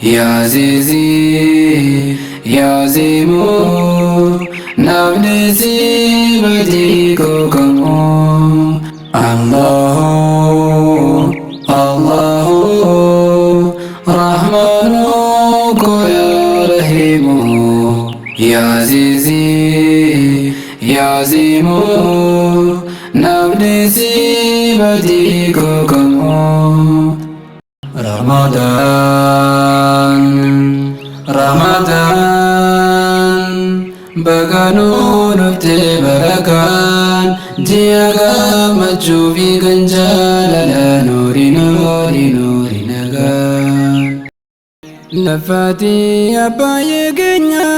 Ya Zizi, Ya Zimu, Navnezi Badi Kokamu. Allahu, Allahu, Rahmanu Koya Rahimu. Ya Zizi, Ya Zimu, Navnezi Badi Kokamu. Ramadan Baganu nufte barakan Jia gammachuu fi kan jaalala Nuri nagaan Nafati abbaayee keenya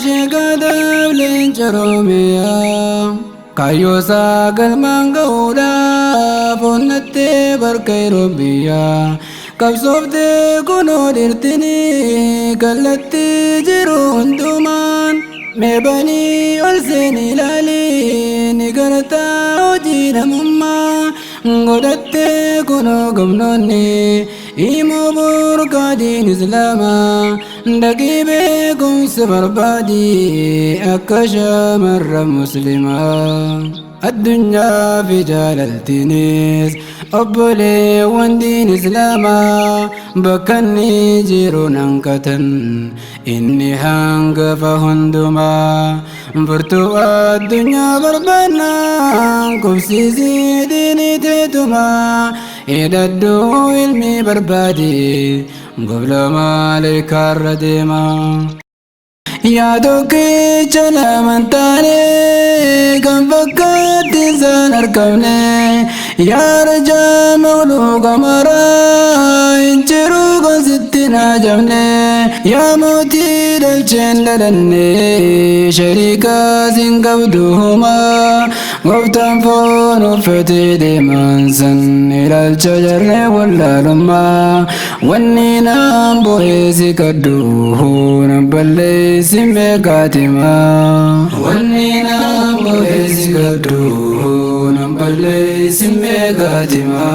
sheekadaaf leenca Oromiyaa Kayyoosaa galmaan ga'uudhaaf onnattee barka Oromiyaa Qabsoofte kunoo dhirtini kallattii jiru hundumaan meebanii ol seen ilaali ni gartaa hojii namummaa godhatte kunoo gamnoonni himoo burqaadiin islaamaa dhaqii beekumsa barbaadi akka shamarran muslimaa addunyaa fi jaalaltiinis obboleewwan diin islaamaa bakka inni jiru nankatan inni hangafa hundumaa furtuu addunyaa barbaannaan kubsiisii diinii teetumaa hidhadduu ilmi barbaade gobla maalikaarra deemaa yaa tokkicha laman taane kan fakkaatti isaan argamne yaa rajaa mawluuqa maraa hin jiru kan sitti naajamne yaa mootii dhalcheen dhalanne shariikaa sin qabduuma gooftaan foon uffatee deeman san ilaalcha jarree wallaalummaa wanni naan bo'ee si kaddu nan balleessi meeqaatima wanni naan bo'ee si kaddu nan balleessi meeqaatima.